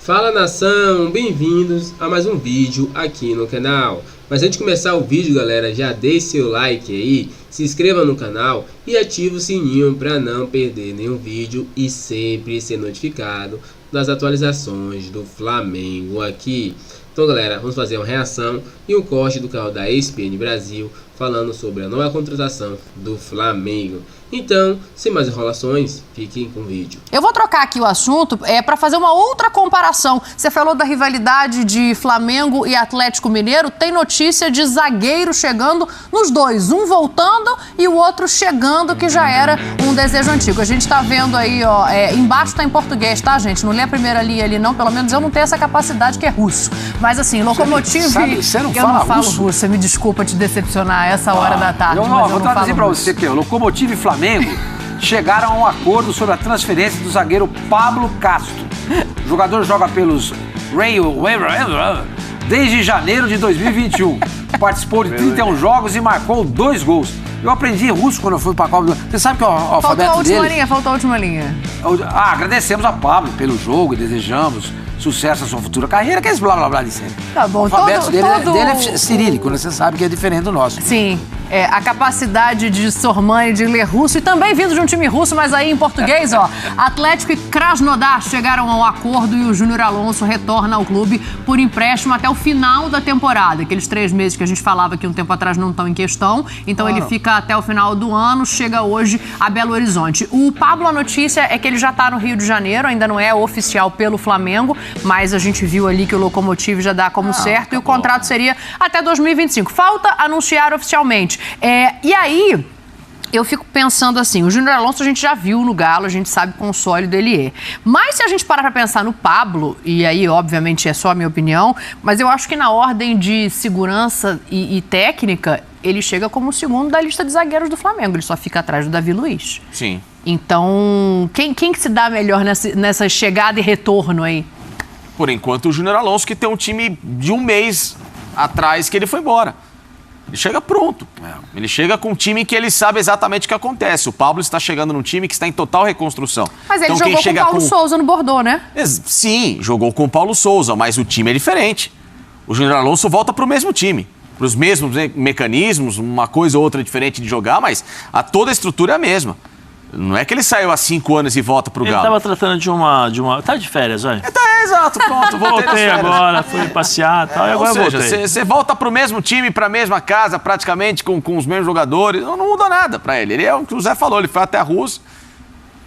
Fala nação, bem-vindos a mais um vídeo aqui no canal. Mas antes de começar o vídeo, galera, já deixe seu like aí, se inscreva no canal e ative o sininho para não perder nenhum vídeo e sempre ser notificado das atualizações do Flamengo aqui. Então, galera, vamos fazer uma reação e um corte do canal da ESPN Brasil falando sobre a nova contratação do Flamengo. Então, sem mais enrolações, fiquem com o vídeo. Eu vou trocar aqui o assunto para fazer uma outra comparação. Você falou da rivalidade de Flamengo e Atlético Mineiro. Tem notícia de zagueiro chegando nos dois. Um voltando e o outro chegando, que já era um desejo antigo. A gente tá vendo aí, ó, embaixo tá em português, tá, gente? Não lê a primeira linha ali, não. Pelo menos eu não tenho essa capacidade, que é russo. Mas assim, Lokomotiv... Você não eu fala não falo russo? Você me desculpa te decepcionar essa hora da tarde. Eu vou traduzir pra você aqui, ó. Lokomotiv e Flamengo chegaram a um acordo sobre a transferência do zagueiro Pablo Castro. O jogador joga pelos Rail desde janeiro de 2021. Participou de 31 jogos e marcou 2 gols. Eu aprendi russo quando eu fui pra Copa. Você sabe que o alfabeto dele... Faltou a última linha. Agradecemos a Pablo pelo jogo e desejamos sucesso na sua futura carreira, que é esse blá blá blá de sempre. Tá bom, o alfabeto dele é cirílico, né? Você sabe que é diferente do nosso. Sim. A capacidade de Sormani de ler russo e também vindo de um time russo, mas aí em português, ó. Atlético e Krasnodar chegaram ao acordo e o Júnior Alonso retorna ao clube por empréstimo até o final da temporada. Aqueles 3 meses que a gente falava que um tempo atrás não estão em questão. Então ele fica até o final do ano, chega hoje a Belo Horizonte. O Pablo, a notícia é que ele já está no Rio de Janeiro, ainda não é oficial pelo Flamengo, mas a gente viu ali que o Lokomotiv já dá como certo e o contrato seria até 2025. Falta anunciar oficialmente. E aí, eu fico pensando assim, o Júnior Alonso a gente já viu no Galo, a gente sabe quão sólido ele é. Mas se a gente parar pra pensar no Pablo, e aí obviamente é só a minha opinião, mas eu acho que na ordem de segurança e técnica, ele chega como o segundo da lista de zagueiros do Flamengo, ele só fica atrás do Davi Luiz. Sim. Então, quem que se dá melhor nessa chegada e retorno aí? Por enquanto, o Júnior Alonso, que tem um time de um mês atrás que ele foi embora. Ele chega pronto. Ele chega com um time que ele sabe exatamente o que acontece. O Pablo está chegando num time que está em total reconstrução. Mas ele jogou com o Paulo Souza no Bordeaux, né? Sim, jogou com o Paulo Souza, mas o time é diferente. O Júnior Alonso volta para o mesmo time, para os mesmos mecanismos, uma coisa ou outra diferente de jogar, mas toda a estrutura é a mesma. Não é que ele saiu há 5 anos e volta pro Galo. Ele estava tratando de uma... Tá de férias, vai. Exato, pronto. Voltei agora, fui passear e tal, e agora voltei. Você volta pro mesmo time, pra mesma casa, praticamente, com os mesmos jogadores. Não mudou nada pra ele. Ele é o que o Zé falou, ele foi até a Rússia,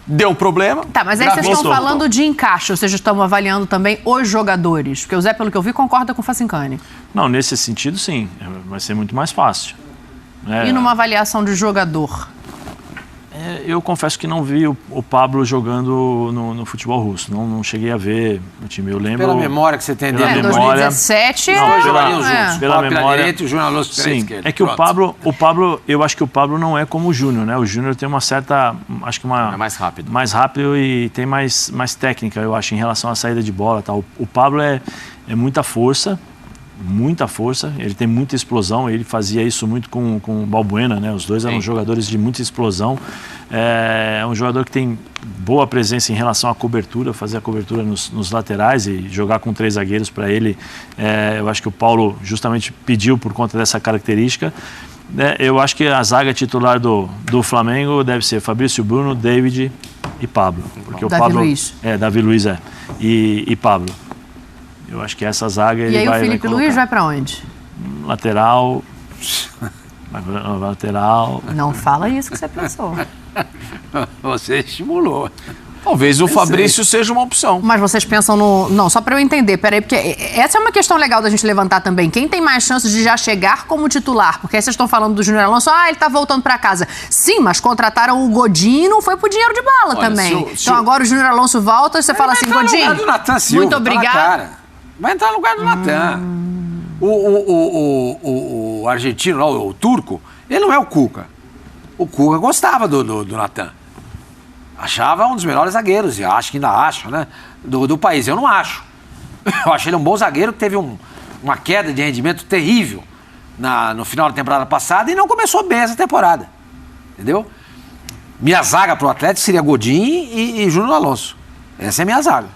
deu um problema. Tá, mas aí vocês estão falando de encaixe, ou seja, estão avaliando também os jogadores. Porque o Zé, pelo que eu vi, concorda com o Facincani. Não, nesse sentido, sim. Vai ser muito mais fácil. E numa avaliação de jogador? Eu confesso que não vi o Pablo jogando no futebol russo. Não cheguei a ver o time. Eu lembro... Pela memória que você tem dele. Em 2017... Os dois jogariam juntos. Pela memória... direita e o Júnior Alonso pela esquerda. É que o Pablo, eu acho que o Pablo não é como o Júnior, né? O Júnior tem uma certa... Acho que é mais rápido. Mais rápido e tem mais técnica, eu acho, em relação à saída de bola. Tá? O Pablo é muita força. Muita força, ele tem muita explosão, ele fazia isso muito com o Balbuena, né? Os dois eram jogadores de muita explosão. É um jogador que tem boa presença em relação à cobertura, fazer a cobertura nos laterais e jogar com 3 zagueiros para ele. Eu acho que o Paulo justamente pediu por conta dessa característica. Eu acho que a zaga titular do Flamengo deve ser Fabrício Bruno, David e Pablo. Porque Davi Luiz. Davi Luiz e Pablo. Eu acho que essa zaga ele vai... E aí o Felipe Luiz vai pra onde? Lateral. Lateral. Não fala isso que você pensou. Você estimulou. Talvez o Fabrício seja uma opção. Mas vocês pensam no... Não, só pra eu entender, peraí, porque essa é uma questão legal da gente levantar também. Quem tem mais chances de já chegar como titular? Porque aí vocês estão falando do Júnior Alonso, ele tá voltando pra casa. Sim, mas contrataram o Godinho e não foi por dinheiro de bala também. Então agora o Júnior Alonso volta e você fala assim, Godinho, muito obrigado. Vai entrar no lugar do Natan. O argentino, lá, o turco, ele não é o Cuca. O Cuca gostava do Natan. Achava um dos melhores zagueiros, e acho que ainda acha, né? Do país. Eu não acho. Eu acho ele um bom zagueiro que teve uma queda de rendimento terrível no final da temporada passada e não começou bem essa temporada. Entendeu? Minha zaga pro Atlético seria Godinho e Júnior Alonso. Essa é a minha zaga.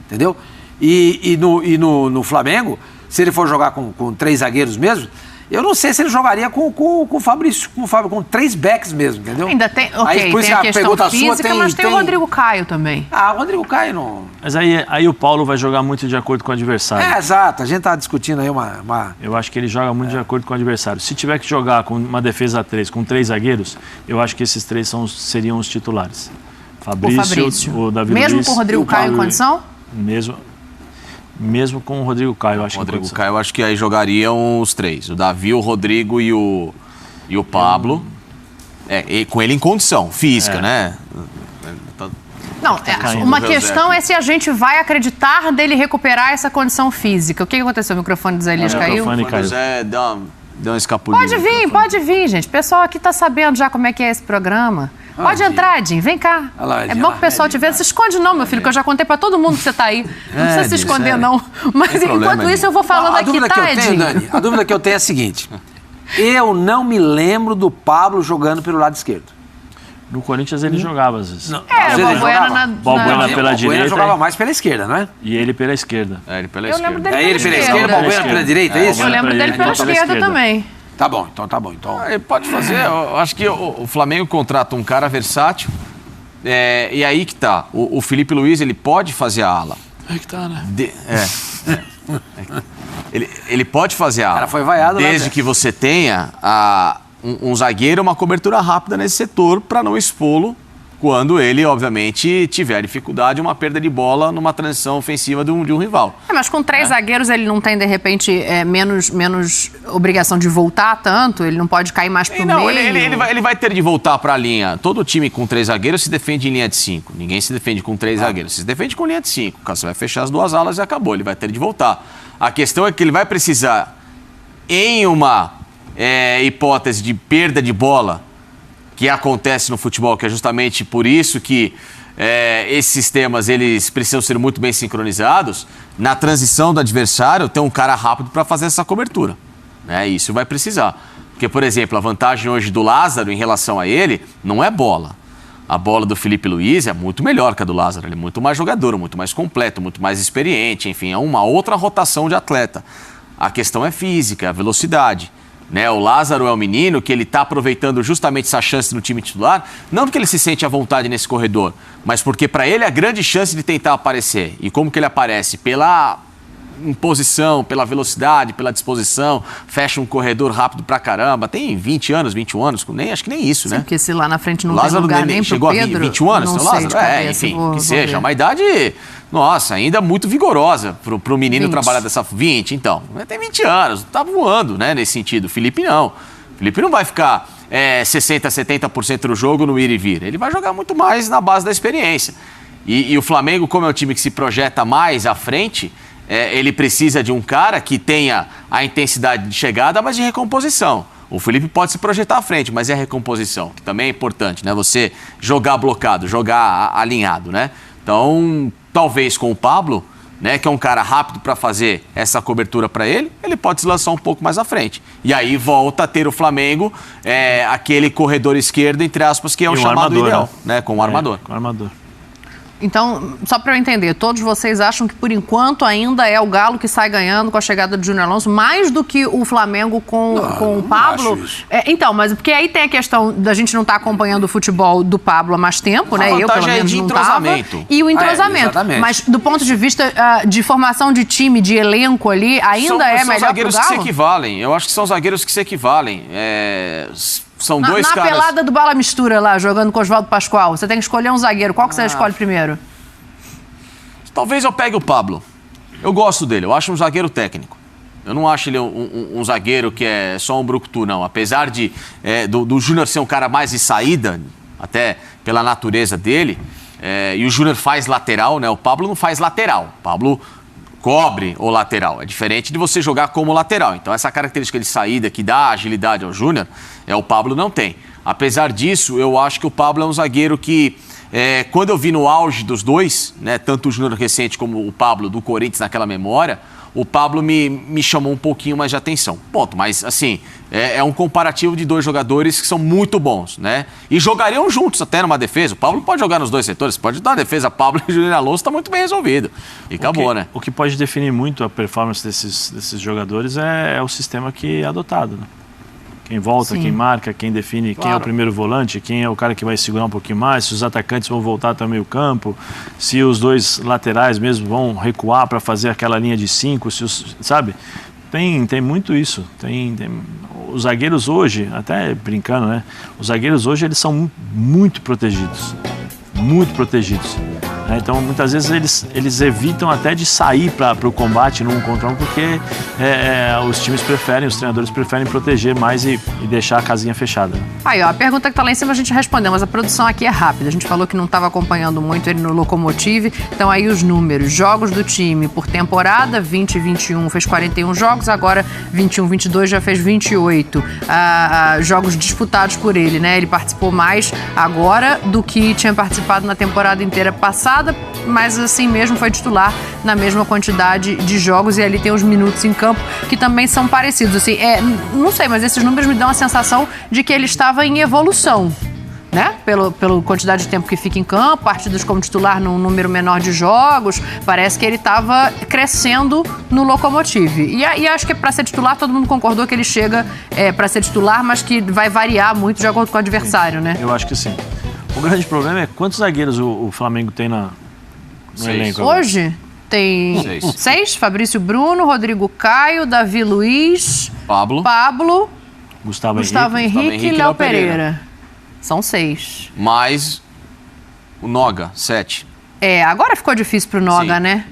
Entendeu? E no Flamengo, se ele for jogar com 3 zagueiros mesmo, eu não sei se ele jogaria com o Fabrício, com 3 backs mesmo, entendeu? Ainda tem, Aí, tem a questão física, mas tem o Rodrigo Caio também. Ah, o Rodrigo Caio não... Mas aí o Paulo vai jogar muito de acordo com o adversário. Exato. A gente tá discutindo aí Eu acho que ele joga muito de acordo com o adversário. Se tiver que jogar com uma defesa a 3, com 3 zagueiros, eu acho que esses 3 seriam os titulares. Fabrício, o Davi Luiz... Mesmo com o Rodrigo Caio em condição? Mesmo com o Rodrigo Caio, acho que. O Rodrigo Caio, eu acho que aí jogariam os 3. O Davi, o Rodrigo e o Pablo. E com ele em condição física, né? Não, uma questão é se a gente vai acreditar dele recuperar essa condição física. O que aconteceu? O microfone do Zé Elias caiu? O Zé deu uma escapulinha. Pode vir, gente. O pessoal aqui tá sabendo já como é que é esse programa. Pode entrar, Edinho, vem cá. É bom que o pessoal te veja. Não se esconde não, meu filho, que eu já contei pra todo mundo que você tá aí. Não precisa se esconder, não. Mas enquanto isso, eu vou falando aqui, tá, Edinho? Dani, a dúvida que eu tenho é a seguinte. Eu não me lembro do Pablo jogando pelo lado esquerdo. No Corinthians ele jogava às vezes. O Balbuena pela direita. Ele jogava mais pela esquerda, não é? E ele pela esquerda. Ele pela esquerda. Eu lembro dele pela esquerda. Ele pela esquerda, o Balbuena pela direita, é isso? Eu lembro dele pela esquerda também. Tá bom, então. Ele pode fazer. Eu acho que o Flamengo contrata um cara versátil. E aí que tá. O Felipe Luiz, ele pode fazer a ala. Aí que tá, né? Ele pode fazer a ala. O cara foi vaiado, desde que você tenha um zagueiro, uma cobertura rápida nesse setor para não expô-lo quando ele, obviamente, tiver dificuldade, uma perda de bola numa transição ofensiva de um rival. Mas com 3 zagueiros ele não tem, de repente, menos obrigação de voltar tanto? Ele não pode cair mais pro meio? Ele vai ter de voltar para a linha. Todo time com 3 zagueiros se defende em linha de 5. Ninguém se defende com 3 zagueiros. Se defende com linha de 5. Você vai fechar as 2 alas e acabou. Ele vai ter de voltar. A questão é que ele vai precisar, em uma hipótese de perda de bola, que acontece no futebol, que é justamente por isso que esses sistemas eles precisam ser muito bem sincronizados, na transição do adversário ter um cara rápido para fazer essa cobertura. Isso vai precisar. Porque, por exemplo, a vantagem hoje do Lázaro em relação a ele não é bola. A bola do Felipe Luiz é muito melhor que a do Lázaro. Ele é muito mais jogador, muito mais completo, muito mais experiente, enfim, é uma outra rotação de atleta. A questão é física, a velocidade. O Lázaro é um menino que ele está aproveitando justamente essa chance no time titular, não porque ele se sente à vontade nesse corredor, mas porque para ele é a grande chance de tentar aparecer. E como que ele aparece? Pela imposição, pela velocidade, pela disposição, fecha um corredor rápido pra caramba. Tem 20 anos, 21 anos, acho que nem isso, né? Porque se lá na frente não Lázaro tem lugar nem chegou pro Pedro, a 21 anos, não seu Lázaro? sei de cabeça, Enfim, que seja. Uma idade, nossa, ainda muito vigorosa pro menino 20. trabalhar dessa... 20, então. Tem 20 anos, tá voando, né, nesse sentido. Felipe não. Felipe não vai ficar 60%, 70% do jogo no ir e vir. Ele vai jogar muito mais na base da experiência. E o Flamengo, como é um time que se projeta mais à frente... ele precisa de um cara que tenha a intensidade de chegada, mas de recomposição. O Felipe pode se projetar à frente, mas é a recomposição, que também é importante, né? Você jogar blocado, jogar alinhado, né? Então, talvez com o Pablo, né, que é um cara rápido para fazer essa cobertura para ele pode se lançar um pouco mais à frente. E aí volta a ter o Flamengo, aquele corredor esquerdo, entre aspas, que é o chamado armador, ideal, né? Com o armador. Com o armador. Então, só para eu entender, todos vocês acham que por enquanto ainda é o Galo que sai ganhando com a chegada do Júnior Alonso, mais do que o Flamengo com o Pablo? Então, mas porque aí tem a questão da gente não estar acompanhando o futebol do Pablo há mais tempo, né? Eu, pelo menos, não estava. E o entrosamento. Mas do ponto de vista de formação de time, de elenco ali, ainda é melhor pro Galo? São zagueiros que se equivalem. Eu acho que são zagueiros que se equivalem. São dois caras... Na pelada do Bala Mistura lá, jogando com o Oswaldo Pascoal, você tem que escolher um zagueiro. Qual que você escolhe primeiro? Talvez eu pegue o Pablo. Eu gosto dele, eu acho um zagueiro técnico. Eu não acho ele um zagueiro que é só um brucutu, não. Apesar do Júnior ser um cara mais de saída, até pela natureza dele, e o Júnior faz lateral, né? O Pablo não faz lateral. O Pablo cobre o lateral. É diferente de você jogar como lateral. Então, essa característica de saída que dá agilidade ao Júnior, o Pablo não tem. Apesar disso, eu acho que o Pablo é um zagueiro que Quando eu vi no auge dos dois, né, tanto o Júnior recente como o Pablo do Corinthians naquela memória, o Pablo me chamou um pouquinho mais de atenção. Ponto, mas assim, é um comparativo de dois jogadores que são muito bons, né? E jogariam juntos até numa defesa. O Pablo pode jogar nos dois setores, pode dar uma defesa. Pablo e Júnior Alonso está muito bem resolvido. E acabou, né? O que pode definir muito a performance desses jogadores é o sistema que é adotado, né? Quem volta, Sim. quem marca, quem define, quem é o primeiro volante, quem é o cara que vai segurar um pouquinho mais, se os atacantes vão voltar até o meio campo, se os dois laterais mesmo vão recuar para fazer aquela linha de 5, sabe? Tem muito isso. Os zagueiros hoje, até brincando, né? Os zagueiros hoje, eles são muito protegidos. Muito protegidos. Então, muitas vezes, eles evitam até de sair para o combate no 1 contra 1, porque os times preferem, os treinadores preferem proteger mais e deixar a casinha fechada. Aí, ó, a pergunta que tá lá em cima a gente respondeu, mas a produção aqui é rápida. A gente falou que não estava acompanhando muito ele no Locomotive. Então, aí os números. Jogos do time por temporada, 20 e 21 fez 41 jogos, agora 21, 22 já fez 28 jogos disputados por ele, né? Ele participou mais agora do que tinha participado na temporada inteira passada, mas assim mesmo foi titular na mesma quantidade de jogos, e ali tem os minutos em campo que também são parecidos. Assim, não sei, mas esses números me dão a sensação de que ele estava em evolução, né? Pela quantidade de tempo que fica em campo, partidas como titular num número menor de jogos, parece que ele estava crescendo no Locomotive. E acho que para ser titular, todo mundo concordou que ele chega para ser titular, mas que vai variar muito de acordo com o adversário, né? Eu acho que sim. O grande problema é quantos zagueiros o Flamengo tem no elenco agora? Hoje tem 6, Fabrício Bruno, Rodrigo Caio, Davi Luiz, Pablo, Gustavo Henrique e Léo Pereira. São 6. Mais o Noga, 7. Agora ficou difícil pro Noga, Sim. né?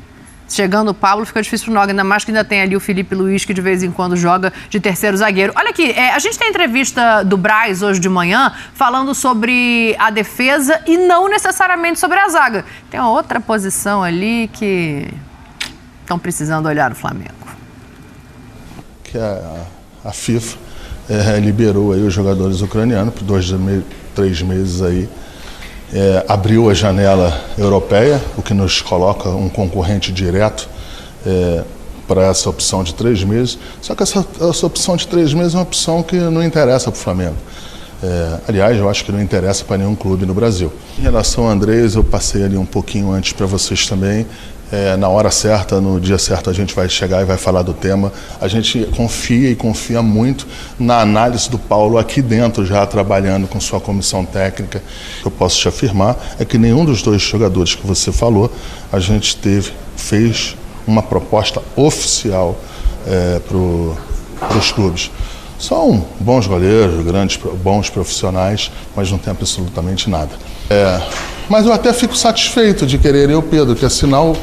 Chegando o Pablo, fica difícil pro Noga, ainda mais que ainda tem ali o Felipe Luiz, que de vez em quando joga de terceiro zagueiro. Olha aqui, a gente tem entrevista do Braz hoje de manhã, falando sobre a defesa e não necessariamente sobre a zaga. Tem uma outra posição ali que estão precisando olhar no Flamengo. Que a FIFA liberou aí os jogadores ucranianos por 3 meses aí. Abriu a janela europeia, o que nos coloca um concorrente direto para essa opção de 3 meses. Só que essa opção de 3 meses é uma opção que não interessa para o Flamengo. Aliás, eu acho que não interessa para nenhum clube no Brasil. Em relação ao Andrés, eu passei ali um pouquinho antes para vocês também. Na hora certa, no dia certo, a gente vai chegar e vai falar do tema. A gente confia muito na análise do Paulo aqui dentro, já trabalhando com sua comissão técnica. O que eu posso te afirmar é que nenhum dos 2 jogadores que você falou, a gente fez uma proposta oficial para os clubes. São bons goleiros, bons profissionais, mas não tem absolutamente nada. Mas eu até fico satisfeito de querer o Pedro, que é sinal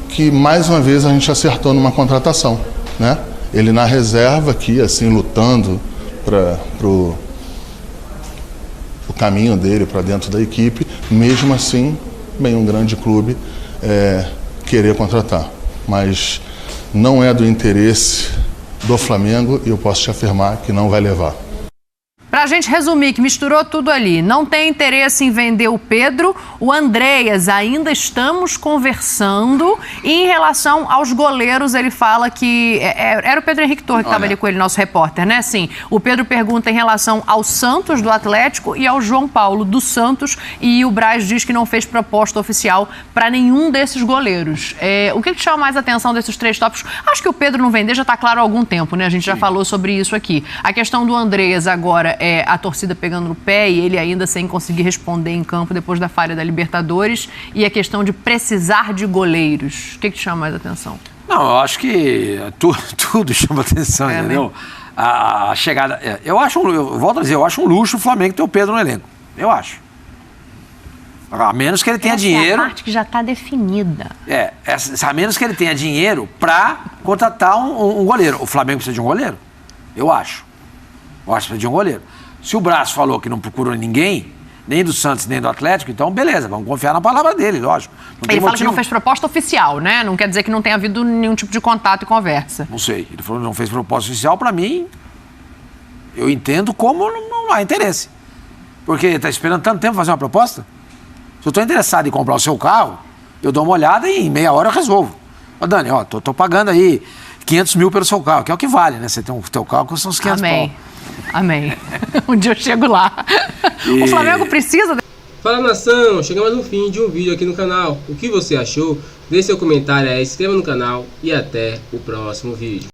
que mais uma vez a gente acertou numa contratação, né? Ele na reserva aqui, assim, lutando para o caminho dele para dentro da equipe, mesmo assim, bem, um grande clube querer contratar. Mas não é do interesse do Flamengo e eu posso te afirmar que não vai levar. Pra gente resumir, que misturou tudo ali, não tem interesse em vender o Pedro, o Andreas ainda estamos conversando, e em relação aos goleiros, ele fala que... Era o Pedro Henrique Torre que estava ali com ele, nosso repórter, né? Sim, o Pedro pergunta em relação ao Santos, do Atlético, e ao João Paulo, do Santos, e o Braz diz que não fez proposta oficial para nenhum desses goleiros. O que te chama mais a atenção desses 3 tópicos? Acho que o Pedro não vender já está claro há algum tempo, né? A gente já falou sobre isso aqui. A questão do Andreas agora a torcida pegando no pé e ele ainda sem conseguir responder em campo depois da falha da Libertadores, e a questão de precisar de goleiros. O que te chama mais a atenção? Não, eu acho que tudo chama atenção, entendeu? Né? A chegada... Eu volto a dizer, eu acho um luxo o Flamengo ter o Pedro no elenco. Eu acho. A menos que ele tenha dinheiro... É a parte que já está definida. A menos que ele tenha dinheiro para contratar um goleiro. O Flamengo precisa de um goleiro. Eu acho. Eu acho que precisa de um goleiro. Se o Braz falou que não procurou ninguém, nem do Santos, nem do Atlético, então beleza, vamos confiar na palavra dele, lógico. Ele fala que não fez proposta oficial, né? Não quer dizer que não tenha havido nenhum tipo de contato e conversa. Não sei. Ele falou que não fez proposta oficial, para mim, eu entendo como não há interesse. Porque está esperando tanto tempo fazer uma proposta? Se Se eu estou interessado em comprar o seu carro, eu dou uma olhada e em meia hora eu resolvo. Ó, Dani, ó, tô pagando aí 500 mil pelo seu carro, que é o que vale, né? Você tem o teu carro com uns 500 Amém. pau. Amém. Um dia eu chego lá. O Flamengo precisa... Fala, nação, chegamos no fim de um vídeo aqui no canal. O que você achou? Deixe seu comentário aí, se inscreva no canal e até o próximo vídeo.